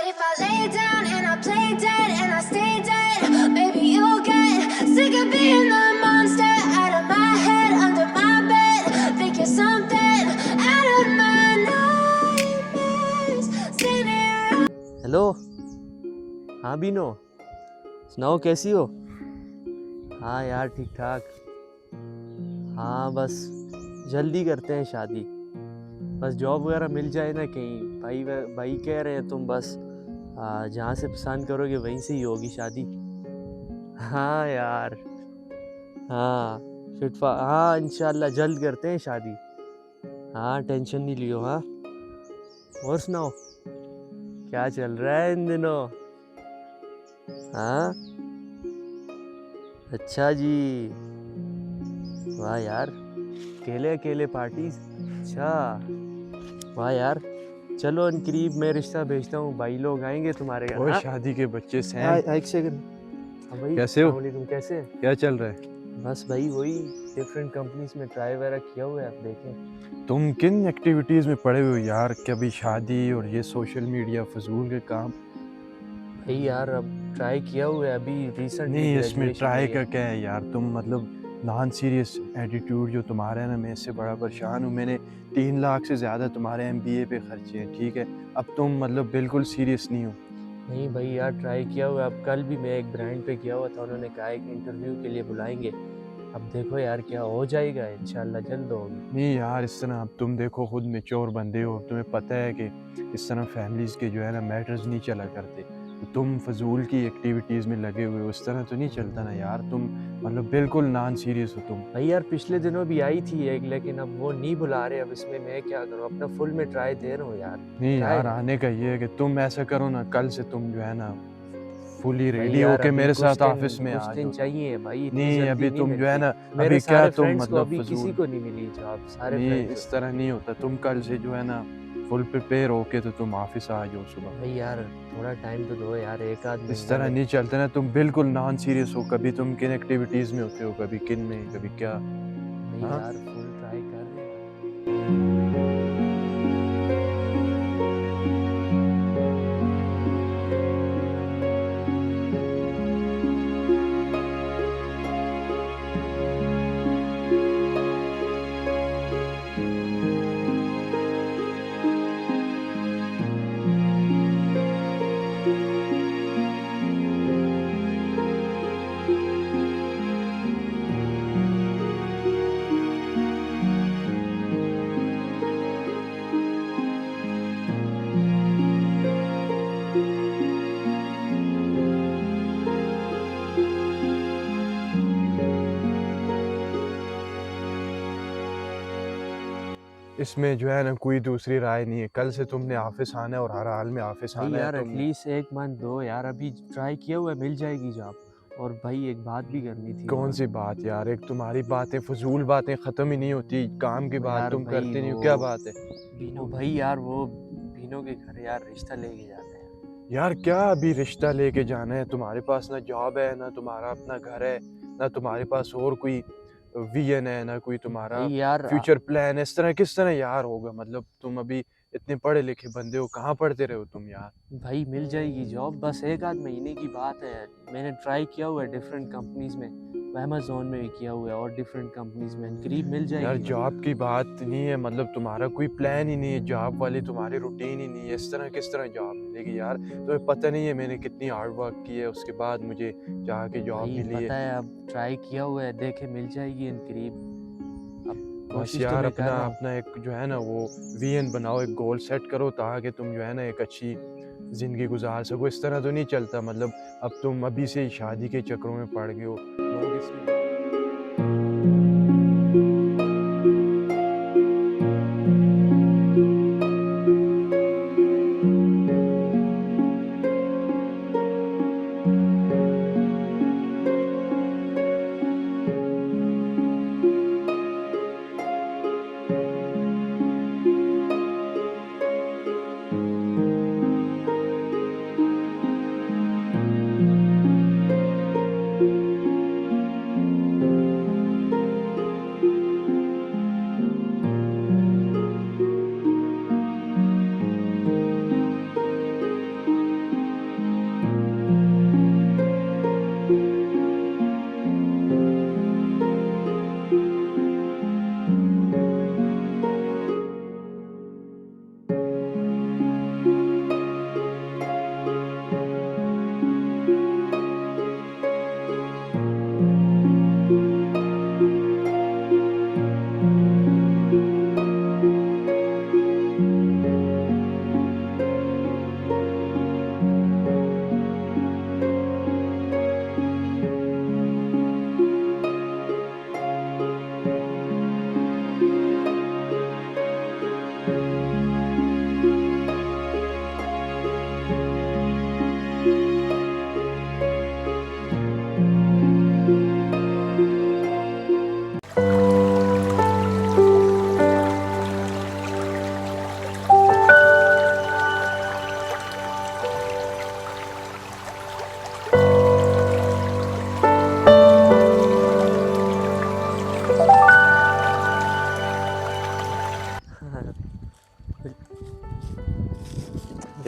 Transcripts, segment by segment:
if I lay down and I play dead and I stay dead, maybe you'll get sick of being the monster out of my head, under my bed. Think you're something out of my nightmares. Standing hello. हाँ बीनो, सुनाओ कैसी हो? हाँ यार ठीक ठाक। हाँ बस जल्दी करते हैं शादी, बस जॉब वगैरह मिल जाए ना कहीं। भाई कह रहे हैं तुम बस जहाँ से पसंद करोगे वहीं से ही होगी शादी। हाँ यार, हाँ हाँ इंशाल्लाह जल्द करते हैं शादी। हाँ टेंशन नहीं लियो। हाँ और सुनाओ क्या चल रहा है इन दिनों? हाँ अच्छा जी, वाह यार, अकेले अकेले पार्टीज। अच्छा वाह यार, चलो इन करीब मैं रिश्ता भेजता हूँ, भाई लोग आएंगे तुम्हारे घर। ओए हाँ शादी के बच्चे सैम, एक सेकंड। हाँ भाई कैसे हो? अस्सलाम वालेकुम, कैसे हैं? क्या चल रहा है? बस भाई वही डिफरेंट कंपनीज में ट्राई वगैरह किया हुआ है, आप देखें। तुम किन एक्टिविटीज़ में पड़े हुए हो यार? कभी शादी और ये सोशल मीडिया फजूल के काम। भाई यार अब ट्राई किया हुआ है, अभी रिसेंटली नहीं, इसमें ग्रेजुएशन ट्राई हुई का है। क्या है यार? तुम मतलब नॉन सीरियस एटीट्यूड जो तुम्हारा है ना, मैं इससे बड़ा परेशान हूँ। मैंने 3 लाख से ज़्यादा तुम्हारे MBA पे खर्चे हैं, ठीक है? अब तुम मतलब बिल्कुल सीरियस नहीं हो। नहीं भाई यार ट्राई किया हुआ है। अब कल भी मैं एक ब्रांड पे किया हुआ था, उन्होंने कहा एक इंटरव्यू के लिए बुलाएंगे। अब देखो यार क्या हो जाएगा, इंशाल्लाह जल्द होगी। नहीं यार, इस तरह अब तुम देखो खुद मैच्योर बंदे हो, तुम्हें पता है कि इस तरह फैमिलीज़ के जो है ना मैटर्स नहीं चला करते। तो तुम फजूल की एक्टिविटीज़ में लगे हुए हो, इस तरह तो नहीं चलता ना यार। तुम मतलब बिल्कुल नॉन सीरियस हो तुम। भाई यार पिछले दिनों भी आई थी एक, लेकिन अब वो नहीं बुला रहे। अब इसमें मैं क्या करूँ, अपना फुल में ट्राई दे रहा हूँ यार। नहीं ट्राई यार, आने का ये है कि तुम ऐसा करो ना, कल से तुम जो है ना फुली भाई रेडी यार होके अभी मेरे कुछ साथ दिन ऑफिस में आ जाओ। चाहिए भाई, इतनी नहीं जल्दी अभी नहीं तुम जो है मिलती। ना, मेरे अभी क्या सारे तुम फ्रेंड्स को मतलब अभी किसी फजूल। को नहीं मिली जॉब, सारे नहीं फ्रेंड्स इस तरह नहीं होता। तुम कल से जो है ना फुल प्रिपेयर होके तो तुम ऑफिस आ जाओ सुबह। भाई यार थोड़ा टाइम तो दो यार, एक आध इस महीना तरह में। नहीं चलता ना, तुम बिल्कुल नॉन सीरियस हो। कभी तुम किन एक्टिविटीज़ में होते हो, कभी किन में, कभी क्या। भाई हाँ यार फुल ट्राई कर रहे हैं। इसमें जो है ना कोई दूसरी राय नहीं है। कल से तुमने ऑफिस आना है और हर हाल में ऑफिस भाई आना है। यार तुम एटलीस्ट एक मंथ दो यार, अभी ट्राई किया हुआ है, मिल जाएगी जॉब। और भाई एक बात भी करनी थी। कौन और सी बात यार? एक तुम्हारी बातें फजूल बातें ख़त्म ही नहीं होती, काम की वो बात यार तुम भाई करते नहीं हो। वो क्या बात है बीनो भाई, यार वो बीनो के घर यार रिश्ता लेके जाना है। यार? क्या अभी रिश्ता लेके जाना है? तुम्हारे पास ना जॉब है, ना तुम्हारा अपना घर है, ना तुम्हारे पास और कोई विजन है, ना कोई तुम्हारा भाई यार फ्यूचर प्लान है। इस तरह किस तरह यार होगा? मतलब तुम अभी इतने पढ़े लिखे बंदे हो, कहाँ पढ़ते रहे हो तुम यार? भाई मिल जाएगी जॉब, बस एक आध महीने की बात है। मैंने ट्राई किया हुआ है डिफरेंट कंपनीज में, अमेज़न में भी किया हुआ है और डिफरेंट कंपनीज में, करीब मिल यार जाएगी भाई। जॉब की बात नहीं है, मतलब तुम्हारा कोई प्लान ही नहीं है, जॉब वाली तुम्हारी रूटीन ही नहीं है। इस तरह किस तरह जॉब मिलेगी यार? तुम्हें पता नहीं है मैंने कितनी हार्ड वर्क की है, उसके बाद मुझे जाके जॉब भाई मिली पता है। है, अब ट्राई किया हुआ है, देखे मिल जाएगी इन करीब। अब बस कोशिश तो यार मैं कर अपना रहा हूँ। अपना एक जो है ना वो विजन बनाओ, एक गोल सेट करो ताकि तुम जो है ना एक अच्छी ज़िंदगी गुजार सको। इस तरह तो नहीं चलता। मतलब अब तुम अभी से ही शादी के चक्करों में पड़ गए हो। लोग इसलिए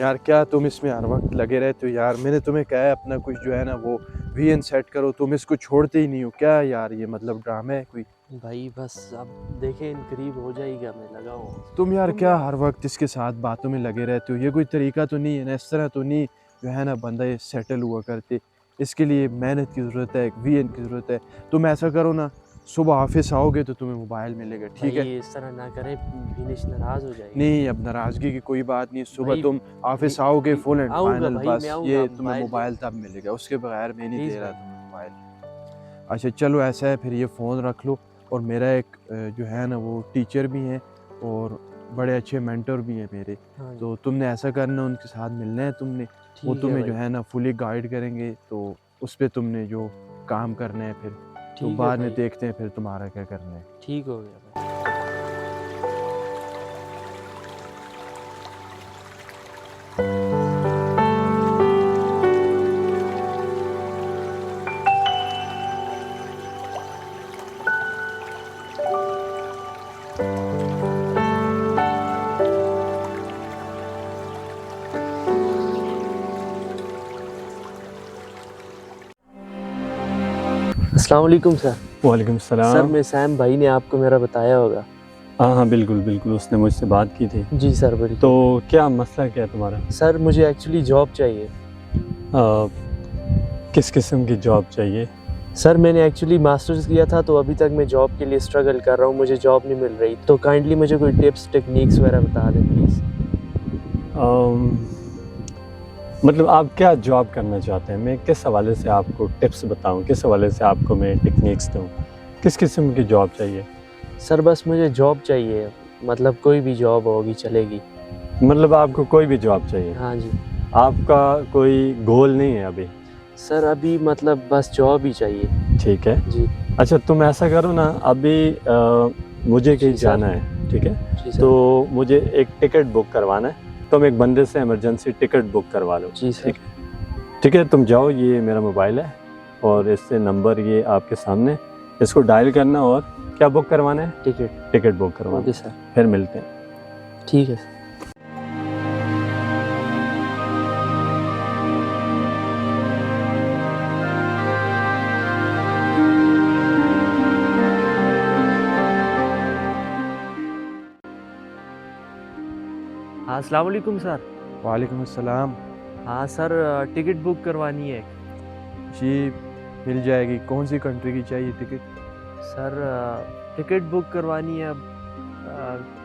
यार क्या तुम इसमें हर वक्त लगे रहते हो यार। मैंने तुम्हें कहा है अपना कुछ जो है ना वो वीएन सेट करो, तुम इसको छोड़ते ही नहीं हो। क्या यार ये मतलब ड्रामा है कोई? भाई बस अब देखें करीब हो जाएगा, मैं लगा हूँ। तुम यार क्या हर वक्त इसके साथ बातों में लगे रहते हो? ये कोई तरीका तो नहीं है ना, इस तरह तो नहीं जो है ना बंदा ये सेटल हुआ करते। इसके लिए मेहनत की ज़रूरत है, वीएन की ज़रूरत है। तुम ऐसा करो ना, सुबह ऑफिस आओगे तो तुम्हें मोबाइल मिलेगा, ठीक है? भाई इस तरह ना करें, विनिश नाराज हो जाएगी। नहीं, अब नाराज़गी की कोई बात नहीं। सुबह भाई, तुम ऑफिस आओगे फुल एंड आऊंगा फाइनल, भाई, बस मैं आऊंगा, ये तुम्हें मोबाइल मोबाइल तब मिलेगा, उसके बगैर मैं नहीं प्लीज़ दे रहा भाई। तुम्हें मोबाइल। अच्छा चलो ऐसा है, फिर ये फ़ोन रख लो। और मेरा एक जो है ना वो टीचर भी हैं और बड़े अच्छे मेंटर भी हैं मेरे, हाँ जी, तो तुमने ऐसा करना, उनके साथ मिलना है तुमने। वो ठीक है तुम्हें जो भाई, है ना फुली गाइड करेंगे, तो उस पर तुमने जो काम करना है फिर तो ठीक है बाद में भाई, देखते हैं फिर तुम्हारा क्या करना है। ठीक हो गया भाई। अस्सलाम वालेकुम सर। वालेकुम सर सलाम। मैं सैम, भाई ने आपको मेरा बताया होगा। हाँ हाँ बिल्कुल बिल्कुल, उसने मुझसे बात की थी। जी सर बिल्कुल। तो क्या मसला क्या है तुम्हारा? सर मुझे एक्चुअली जॉब चाहिए। किस किस्म की जॉब चाहिए? सर मैंने एक्चुअली मास्टर्स किया था, तो अभी तक मैं जॉब के लिए स्ट्रगल कर रहा हूँ, मुझे जॉब नहीं मिल रही। तो काइंडली मुझे कोई टिप्स टेक्निक्स वगैरह बता दें प्लीज़। मतलब आप क्या जॉब करना चाहते हैं? मैं किस हवाले से आपको टिप्स बताऊं, किस हवाले से आपको मैं टेक्निक्स दूं? किस किस्म की जॉब चाहिए? सर बस मुझे जॉब चाहिए, मतलब कोई भी जॉब होगी चलेगी। मतलब आपको कोई भी जॉब चाहिए? हाँ जी। आपका कोई गोल नहीं है अभी? सर अभी मतलब बस जॉब ही चाहिए। ठीक है जी अच्छा, तुम ऐसा करो ना, अभी मुझे कहीं जी सर। जाना है, ठीक है? जी सर। तो मुझे एक टिकट बुक करवाना है, तुम एक बंदे से इमरजेंसी टिकट बुक करवा लो। जी सर। ठीक है, तुम जाओ, ये मेरा मोबाइल है और इससे नंबर ये आपके सामने, इसको डायल करना और क्या बुक करवाना है? टिकट बुक करवाना। ओके सर, फिर मिलते हैं। ठीक है सर। हाँ अस्सलाम वालेकुम सर। वालेकुम अस्सलाम हाँ सर, टिकट बुक करवानी है। जी, मिल जाएगी। कौन सी कंट्री की चाहिए टिकट? सर टिकट बुक करवानी है अब।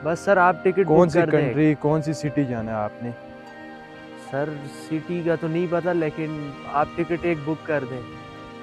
बस सर आप टिकट कौन बुक सी कर दें। कंट्री, कौन सी सिटी जाना है आपने? सर सिटी का तो नहीं पता, लेकिन आप टिकट एक बुक कर दें।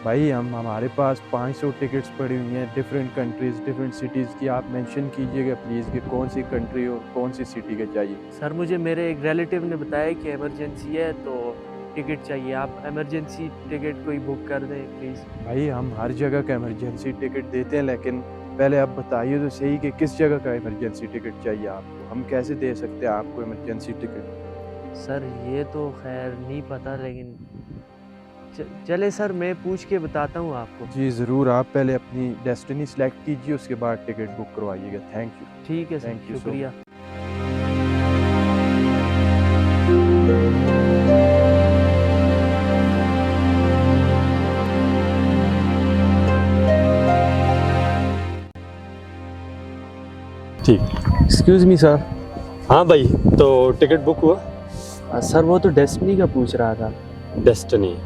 भाई हमारे पास 500 टिकट्स पड़ी हुई हैं डिफरेंट कंट्रीज़, डिफरेंट सिटीज़ की। आप मेंशन कीजिएगा प्लीज़ कि कौन सी कंट्री और कौन सी सिटी का चाहिए। सर मुझे मेरे एक रिलेटिव ने बताया कि इमरजेंसी है तो टिकट चाहिए, आप इमरजेंसी टिकट कोई बुक कर दें प्लीज़। भाई हम हर जगह का इमरजेंसी टिकट देते हैं, लेकिन पहले आप बताइए तो सही कि किस जगह का इमरजेंसी टिकट चाहिए आपको। हम कैसे दे सकते हैं आपको इमरजेंसी टिकट? सर ये तो खैर नहीं पता, लेकिन चले सर मैं पूछ के बताता हूँ आपको। जी ज़रूर, आप पहले अपनी डेस्टिनी सेलेक्ट कीजिए, उसके बाद टिकट बुक करवाइएगा। Thank you. ठीक है सर, Thank you so शुक्रिया। ठीक। Excuse me sir. हाँ भाई, तो टिकट बुक हुआ? सर वो तो डेस्टिनी का पूछ रहा था। डेस्टिनी?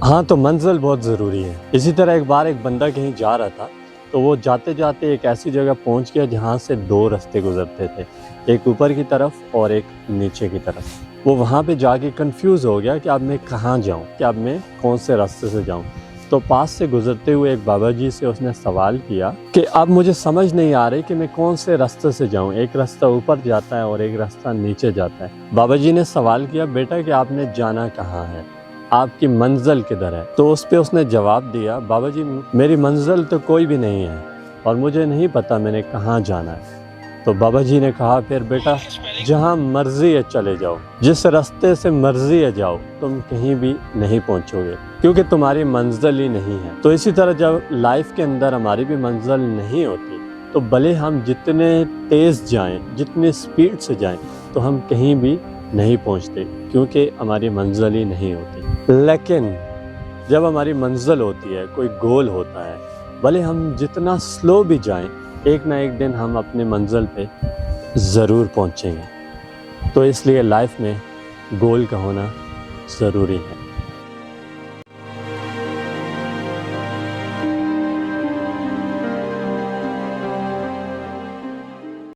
हाँ, तो मंजिल बहुत ज़रूरी है। इसी तरह एक बार एक बंदा कहीं जा रहा था, तो वो जाते जाते एक ऐसी जगह पहुंच गया जहाँ से दो रास्ते गुजरते थे, एक ऊपर की तरफ और एक नीचे की तरफ। वो वहाँ पे जाके कंफ्यूज हो गया कि अब मैं कहाँ जाऊँ, कि अब मैं कौन से रास्ते से जाऊँ। तो पास से गुजरते हुए एक बाबा जी से उसने सवाल किया कि अब मुझे समझ नहीं आ रही कि मैं कौन से रास्ते से जाऊँ, एक रास्ता ऊपर जाता है और एक रास्ता नीचे जाता है। बाबा जी ने सवाल किया, बेटा कि आपने जाना कहाँ है? आपकी मंजिल किधर है? तो उस पे उसने जवाब दिया, बाबा जी मेरी मंजिल तो कोई भी नहीं है और मुझे नहीं पता मैंने कहाँ जाना है। तो बाबा जी ने कहा, फिर बेटा जहाँ मर्जी है चले जाओ, जिस रास्ते से मर्जी है जाओ, तुम कहीं भी नहीं पहुँचोगे क्योंकि तुम्हारी मंजिल ही नहीं है। तो इसी तरह जब लाइफ के अंदर हमारी भी मंजिल नहीं होती तो भले हम जितने तेज़ जाएं, जितनी स्पीड से जाएं, तो हम कहीं भी नहीं पहुंचते क्योंकि हमारी मंजिल ही नहीं होती। लेकिन जब हमारी मंजिल होती है, कोई गोल होता है, भले हम जितना स्लो भी जाएं, एक ना एक दिन हम अपने मंजिल पे ज़रूर पहुंचेंगे। तो इसलिए लाइफ में गोल का होना ज़रूरी है।